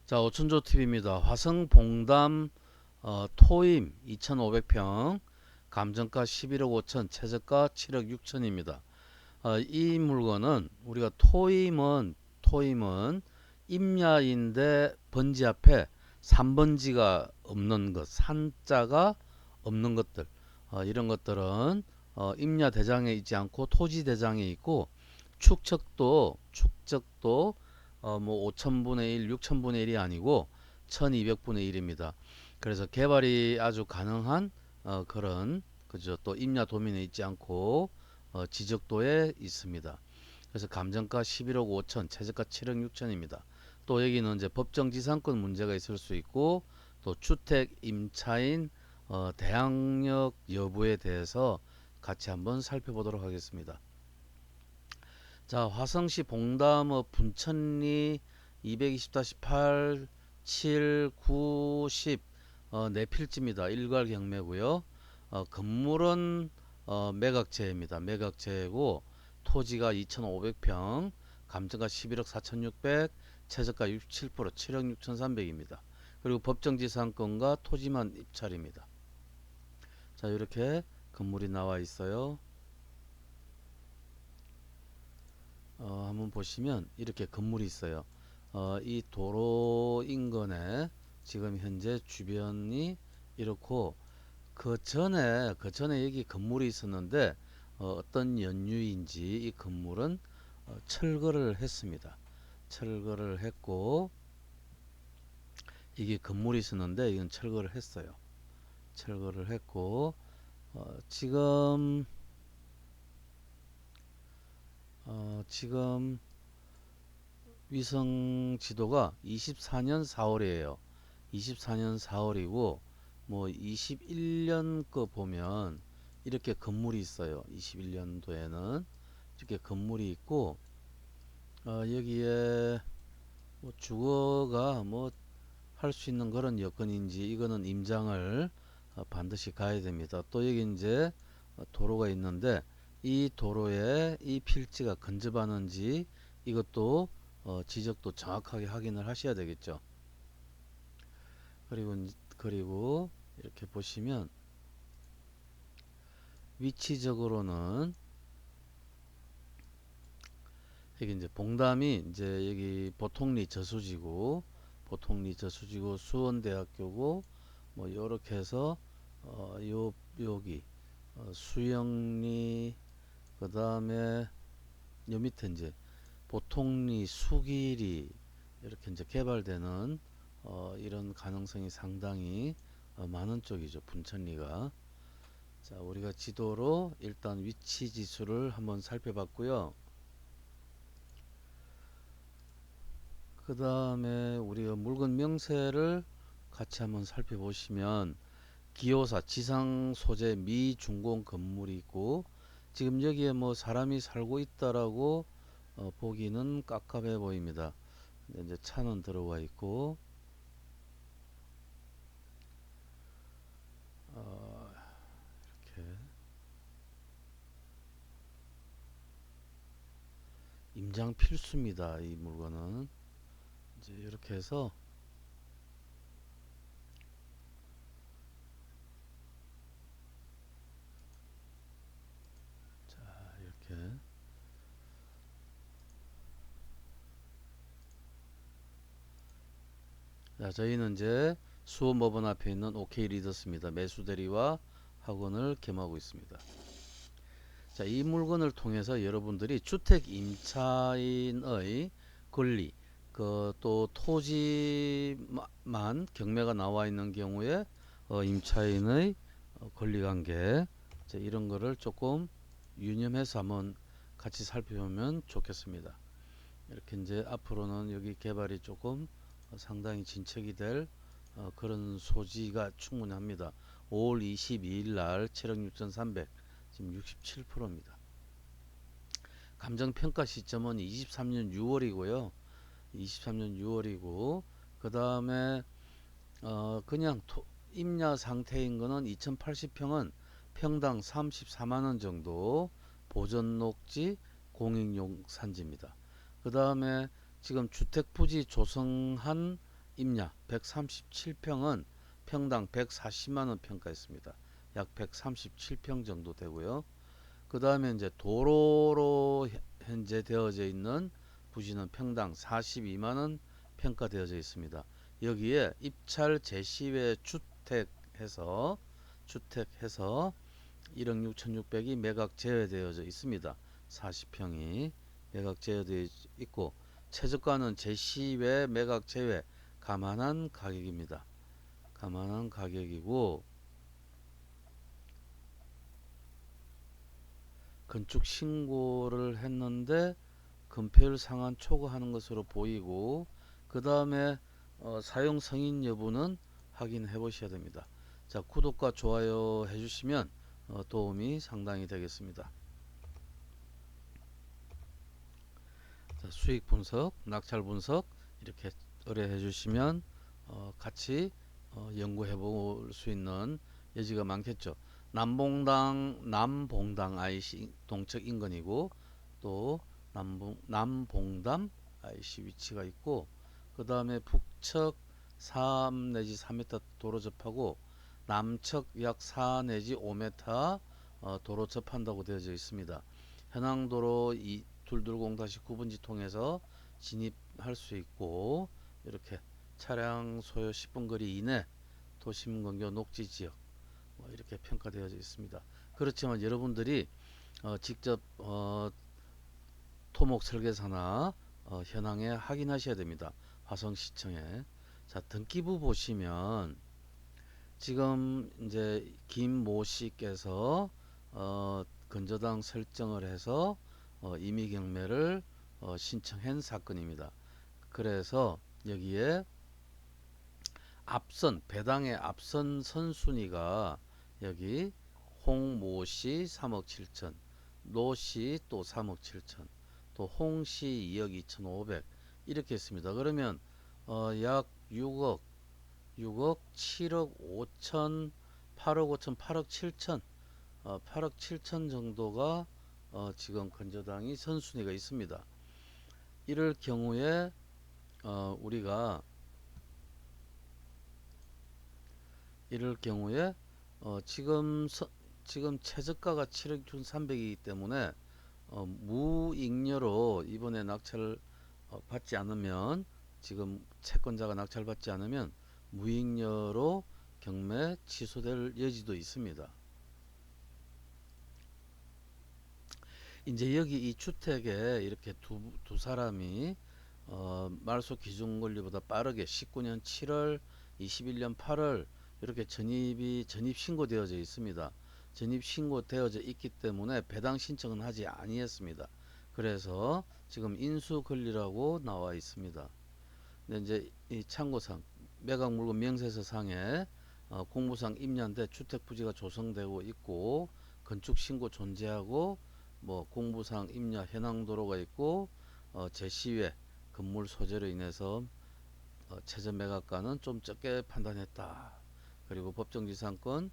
자, 오천조 TV입니다. 화성 봉담 토임 2,500평, 감정가 11억 5천, 최저가 7억 6천입니다. 이 물건은 우리가 토임은 임야인데 번지 앞에 3번지가 없는 것, 산자가 없는 것들, 이런 것들은 임야 대장에 있지 않고 토지 대장에 있고, 축적도 뭐 5천분의 1, 6천분의 1이 아니고 1200분의 1입니다. 그래서 개발이 아주 가능한 그런, 그죠, 또 임야 도민에 있지 않고 지적도에 있습니다. 그래서 감정가 11억 5천, 최저가 7억 6천입니다. 또 여기는 이제 법정지상권 문제가 있을 수 있고, 또 주택 임차인 대항력 여부에 대해서 같이 한번 살펴보도록 하겠습니다. 자, 화성시 봉담읍 분천리 220-8, 7, 9, 10 네 필지입니다. 일괄 경매고요. 건물은 매각재입니다. 매각재고, 토지가 2,500평, 감정가 11억 4,600, 최저가 67%, 7억 6,300입니다. 그리고 법정지상권과 토지만 입찰입니다. 자, 이렇게 건물이 나와 있어요. 한번 보시면 이렇게 건물이 있어요. 이 도로 인근에 지금 현재 주변이 이렇고, 그 전에 여기 건물이 있었는데 어떤 연유인지 이 건물은 철거를 했습니다. 철거를 했고, 이게 건물이 있었는데 이건 철거를 했어요. 철거를 했고, 지금 위성 지도가 24년 4월이에요. 24년 4월이고, 뭐 21년 거 보면 이렇게 건물이 있어요. 21년도에는 이렇게 건물이 있고, 여기에 뭐 주거가 뭐 할 수 있는 그런 여건인지, 이거는 임장을 반드시 가야 됩니다. 또 여기 이제 도로가 있는데, 이 도로에 이 필지가 근접하는지 이것도 지적도 정확하게 확인을 하셔야 되겠죠. 그리고 이렇게 보시면 위치적으로는 여기 이제 봉담이 이제 여기 보통리 저수지고 수원대학교고, 뭐 요렇게 해서 여기 수영리, 그 다음에 요 밑에 이제 보통리, 수길이 이렇게 이제 개발되는 이런 가능성이 상당히 많은 쪽이죠. 분천리가. 자, 우리가 지도로 일단 위치 지수를 한번 살펴봤고요. 그 다음에 우리가 물건 명세를 같이 한번 살펴보시면, 기호사 지상 소재 미중공 건물이 있고, 지금 여기에 뭐 사람이 살고 있다라고 보기는 깝깝해 보입니다. 근데 이제 차는 들어와 있고, 어, 이렇게 임장 필수입니다. 이 물건은 이제 이렇게 해서, 자, 이렇게, 자, 저희는 이제 수원법원 앞에 있는 OK 리더스입니다. 매수 대리와 학원을 겸하고 있습니다. 자, 이 물건을 통해서 여러분들이 주택 임차인의 권리, 그 또 토지만 경매가 나와 있는 경우에 임차인의 권리관계, 이런 거를 조금 유념해서 한번 같이 살펴보면 좋겠습니다. 이렇게 이제 앞으로는 여기 개발이 조금 상당히 진척이 될 그런 소지가 충분합니다. 5월 22일 날 7억 6,300, 지금 67%입니다. 감정평가 시점은 23년 6월이고요. 23년 6월이고, 그 다음에 그냥 임야 상태인 거는 2080평은 평당 34만원 정도, 보존녹지 공익용 산지입니다. 그 다음에 지금 주택부지 조성한 임야 137평은 평당 140만원 평가했습니다. 약 137평 정도 되고요. 그 다음에 이제 도로로 현재 되어져 있는 부지는 평당 42만원 평가되어져 있습니다. 여기에 입찰 제시외 주택해서 1억 6,600이 매각 제외되어져 있습니다. 40평이 매각 제외되어 있고 최저가는 제시외 매각 제외 감안한 가격입니다. 감안한 가격이고 건축 신고를 했는데 건폐율 상한 초과하는 것으로 보이고 그 다음에 사용 승인 여부는 확인해 보셔야 됩니다. 자, 구독과 좋아요 해주시면 도움이 상당히 되겠습니다. 자, 수익 분석, 낙찰 분석 이렇게 의뢰해 주시면 같이 연구해 볼 수 있는 여지가 많겠죠. 남봉당 IC 동측 인근이고 또 남봉담 IC 위치가 있고 그 다음에 북측 3 내지 4m 도로 접하고 남측 약 4 내지 5m 도로 접한다고 되어져 있습니다. 현황도로 220-9번지 통해서 진입할 수 있고 이렇게 차량 소요 10분 거리 이내 도심 근교 녹지 지역 이렇게 평가되어져 있습니다. 그렇지만 여러분들이 직접 토목 설계사나 현황에 확인하셔야 됩니다. 화성시청에. 자, 등기부 보시면 지금 이제 김모 씨께서 건저당 설정을 해서 임의 경매를 신청한 사건입니다. 그래서 여기에 배당의 앞선 선순위가 여기 홍모씨 3억 7천, 노씨 또 3억 7천, 또 홍씨 2억 2,500 이렇게 했습니다. 그러면 약 6억 7억 5천, 8억 5천, 8억 7천 8억 7천 정도가 지금 건저당이 선순위가 있습니다. 이럴 경우에 우리가 지금 최저가가 7억 1,300이기 때문에 무익녀로 이번에 낙찰을 받지 않으면 지금 채권자가 낙찰받지 않으면 무익녀로 경매 취소될 여지도 있습니다. 이제 여기 이 주택에 이렇게 두 사람이 말소 기준 권리보다 빠르게 19년 7월, 21년 8월 이렇게 전입 신고되어져 있습니다. 전입 신고되어져 있기 때문에 배당 신청은 하지 아니했습니다. 그래서 지금 인수 권리라고 나와 있습니다. 근데 이제 이 참고상 매각 물건 명세서 상에 공무상 임야인데 주택 부지가 조성되고 있고 건축 신고 존재하고 공무상 임야 현황 도로가 있고 제시외 건물 소재로 인해서 최저 매각가는 좀 적게 판단했다. 그리고 법정지상권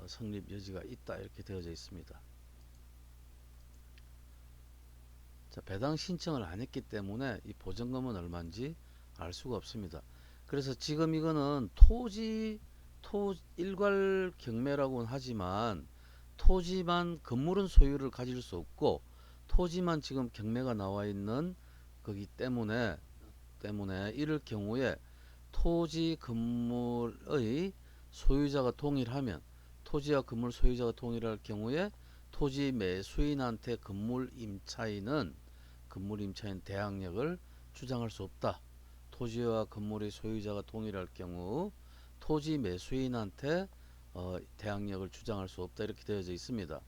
성립 여지가 있다 이렇게 되어져 있습니다. 자, 배당 신청을 안 했기 때문에 이 보증금은 얼마인지 알 수가 없습니다. 그래서 지금 이거는 일괄 경매라고는 하지만 토지만 건물은 소유를 가질 수 없고 토지만 지금 경매가 나와 있는 거기 때문에 이럴 경우에 토지 건물의 소유자가 동일하면 토지와 건물 소유자가 동일할 경우에 토지 매수인한테 건물 임차인은 대항력을 주장할 수 없다. 토지와 건물의 소유자가 동일할 경우 토지 매수인한테 대항력을 주장할 수 없다 이렇게 되어져 있습니다.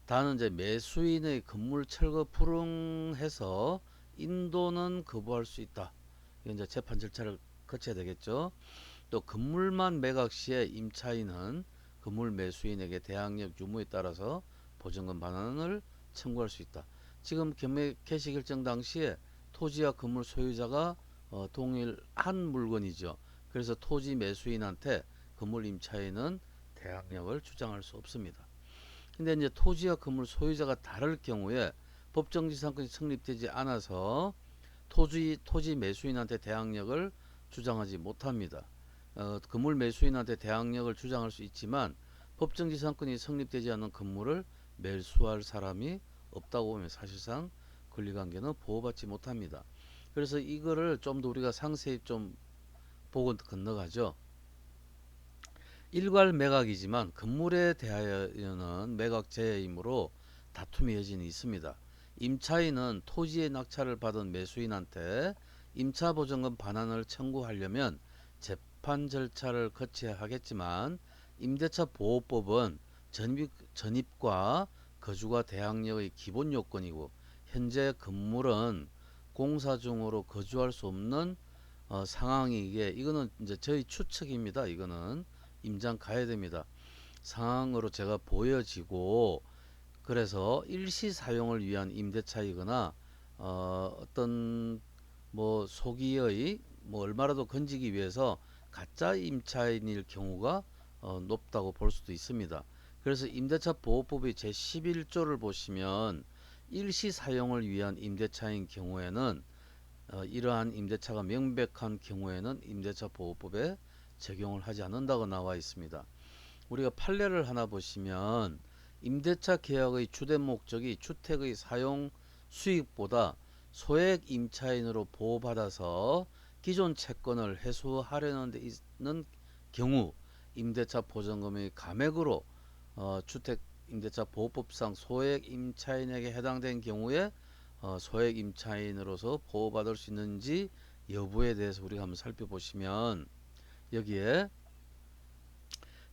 다는 이제 매수인의 건물 철거 불응해서 인도는 거부할 수 있다. 이건 이제 재판 절차를 거쳐야 되겠죠. 또 건물만 매각 시에 임차인은 건물 매수인에게 대항력 유무에 따라서 보증금 반환을 청구할 수 있다. 지금 경매 개시 결정 당시에 토지와 건물 소유자가 동일한 물건이죠. 그래서 토지 매수인한테 건물 임차인은 대항력을 주장할 수 없습니다. 근데 이제 토지와 건물 소유자가 다를 경우에 법정지상권이 성립되지 않아서 토지 매수인한테 대항력을 주장하지 못합니다. 건물 매수인한테 대항력을 주장할 수 있지만 법정지상권이 성립되지 않은 건물을 매수할 사람이 없다고 보면 사실상 권리관계는 보호받지 못합니다. 그래서 이거를 좀 더 우리가 상세히 좀 보고 건너가죠. 일괄 매각이지만 건물에 대하여는 매각 제외이므로 다툼의 여지는 있습니다. 임차인은 토지의 낙찰을 받은 매수인한테 임차보증금 반환을 청구하려면 재판 절차를 거쳐야 하겠지만 임대차 보호법은 전입과 거주가 대항력의 기본 요건이고 현재 건물은 공사 중으로 거주할 수 없는 상황이기에 이거는 이제 저희 추측입니다. 이거는 임장 가야 됩니다. 상황으로 제가 보여지고 그래서 일시 사용을 위한 임대차이거나 어떤 뭐 소기의 뭐 얼마라도 건지기 위해서 가짜 임차인일 경우가 높다고 볼 수도 있습니다. 그래서 임대차 보호법의 제11조를 보시면 일시 사용을 위한 임대차인 경우에는 이러한 임대차가 명백한 경우에는 임대차 보호법에 적용을 하지 않는다고 나와 있습니다. 우리가 판례를 하나 보시면 임대차 계약의 주된 목적이 주택의 사용 수익보다 소액 임차인으로 보호받아서 기존 채권을 해소하려는 데 있는 경우 임대차 보증금의 감액으로 주택 임대차 보호법상 소액 임차인에게 해당된 경우에 소액 임차인으로서 보호받을 수 있는지 여부에 대해서 우리가 한번 살펴보시면 여기에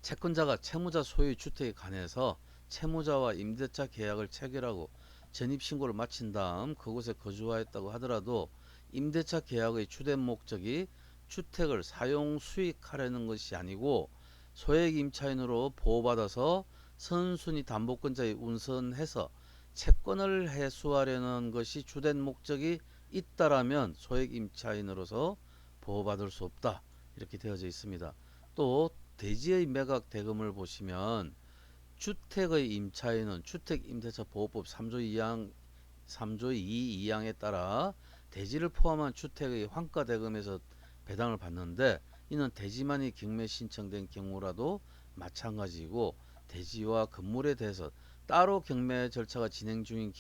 채권자가 채무자 소유의 주택에 관해서 채무자와 임대차 계약을 체결하고 전입신고를 마친 다음 그곳에 거주하였다고 하더라도 임대차 계약의 주된 목적이 주택을 사용 수익하려는 것이 아니고 소액 임차인으로 보호받아서 선순위 담보권자에 운선해서 채권을 해소하려는 것이 주된 목적이 있다라면 소액 임차인으로서 보호받을 수 없다. 이렇게 되어져 있습니다. 또 대지의 매각 대금을 보시면 주택의 임차인은 주택임대차보호법 3조 2항 3조 2 2항에 따라 대지를 포함한 주택의 환가 대금에서 배당을 받는데 이는 대지만이 경매 신청된 경우라도 마찬가지이고 대지와 건물에 대해서 따로 경매 절차가 진행 중인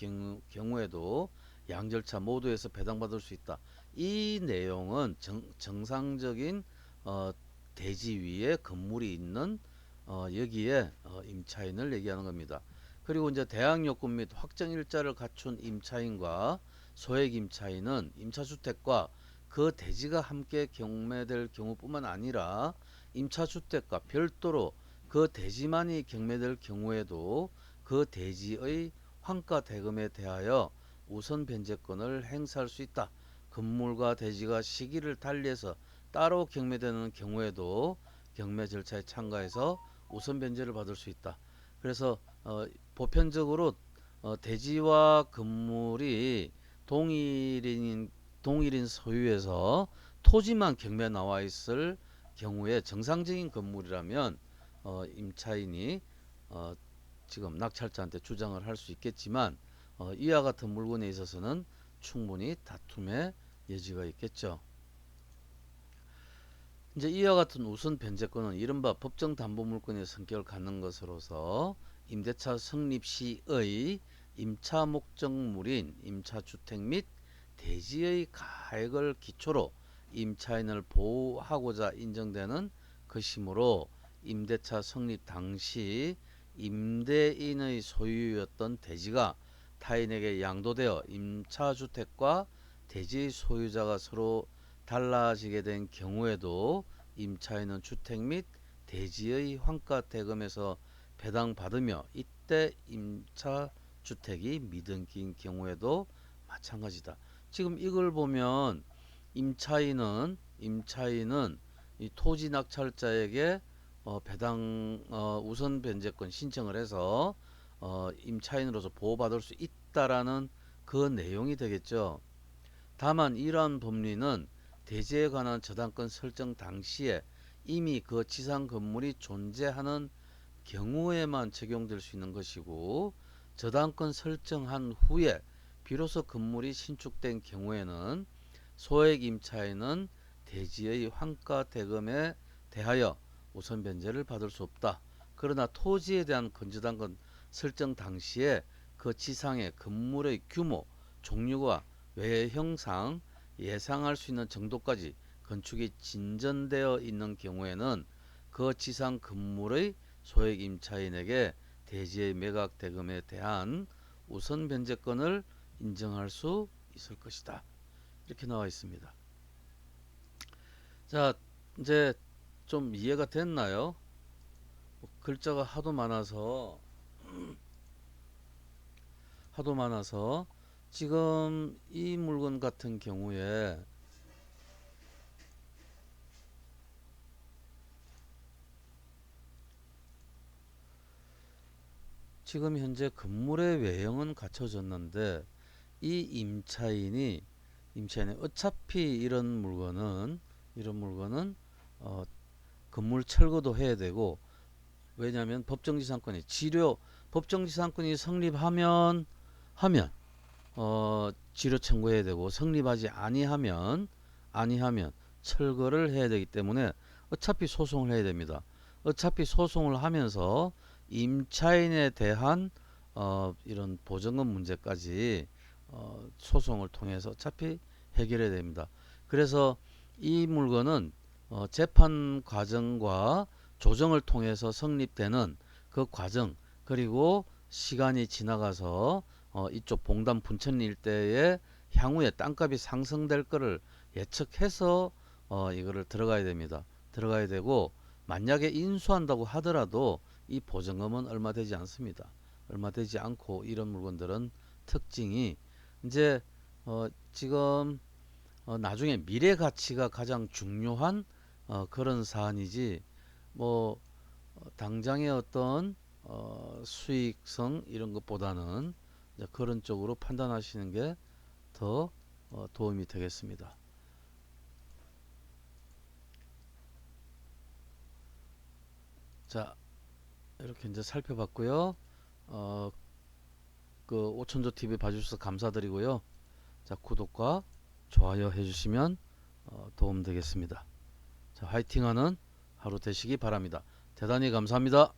경우에도 양 절차 모두에서 배당받을 수 있다. 이 내용은 정상적인 대지 위에 건물이 있는 여기에 임차인을 얘기하는 겁니다. 그리고 이제 대항 요건 및 확정 일자를 갖춘 임차인과 소액 임차인은 임차주택과 그 대지가 함께 경매될 경우뿐만 아니라 임차주택과 별도로 그 대지만이 경매될 경우에도 그 대지의 환가 대금에 대하여 우선 변제권을 행사할 수 있다. 건물과 대지가 시기를 달리해서 따로 경매되는 경우에도 경매 절차에 참가해서 우선 변제를 받을 수 있다. 그래서 보편적으로 대지와 건물이 동일인 소유에서 토지만 경매 나와 있을 경우에 정상적인 건물이라면 임차인이 지금 낙찰자한테 주장을 할 수 있겠지만 이와 같은 물건에 있어서는 충분히 다툼의 여지가 있겠죠. 이제 이와 같은 우선 변제권은 이른바 법정 담보 물건의 성격을 갖는 것으로서 임대차 성립 시의 임차 목적물인 임차주택 및 대지의 가액을 기초로 임차인을 보호하고자 인정되는 것이므로 임대차 성립 당시 임대인의 소유였던 대지가 타인에게 양도되어 임차주택과 대지의 소유자가 서로 달라지게 된 경우에도 임차인은 주택 및 대지의 환가 대금에서 배당받으며 이때 임차주택이 미등기인 경우에도 마찬가지다. 지금 이걸 보면 임차인은 이 토지 낙찰자에게 배당 우선 변제권 신청을 해서 임차인으로서 보호받을 수 있다라는 그 내용이 되겠죠. 다만 이러한 법리는 대지에 관한 저당권 설정 당시에 이미 그 지상 건물이 존재하는 경우에만 적용될 수 있는 것이고 저당권 설정한 후에 비로소 건물이 신축된 경우에는 소액 임차인은 대지의 환가 대금에 대하여 우선 변제를 받을 수 없다. 그러나 토지에 대한 건조당권 설정 당시에 그 지상의 건물의 규모, 종류와 외형상 예상할 수 있는 정도까지 건축이 진전되어 있는 경우에는 그 지상 건물의 소액 임차인에게 대지의 매각 대금에 대한 우선 변제권을 인정할 수 있을 것이다. 이렇게 나와 있습니다. 자, 이제 좀 이해가 됐나요? 글자가 하도 많아서 지금 이 물건 같은 경우에 지금 현재 건물의 외형은 갖춰졌는데 이 임차인이 어차피 이런 물건은 건물 철거도 해야 되고, 왜냐하면 법정지상권이 성립하면 지료 청구해야 되고, 성립하지 아니하면 철거를 해야 되기 때문에 어차피 소송을 해야 됩니다. 어차피 소송을 하면서 임차인에 대한 이런 보증금 문제까지 소송을 통해서 어차피 해결해야 됩니다. 그래서 이 물건은 재판 과정과 조정을 통해서 성립되는 그 과정, 그리고 시간이 지나가서 이쪽 봉담 분천 일대에 향후에 땅값이 상승될 거를 예측해서 이거를 들어가야 됩니다. 들어가야 되고, 만약에 인수한다고 하더라도 이 보증금은 얼마 되지 않습니다. 얼마 되지 않고, 이런 물건들은 특징이 이제 지금 나중에 미래 가치가 가장 중요한 그런 사안이지, 뭐 당장의 어떤 수익성 이런 것보다는 이제 그런 쪽으로 판단하시는 게 더 도움이 되겠습니다. 자, 이렇게 이제 살펴봤고요. 어, 그 오천조 TV 봐주셔서 감사드리고요. 자, 구독과 좋아요 해주시면 도움 되겠습니다. 자, 화이팅하는 하루 되시기 바랍니다. 대단히 감사합니다.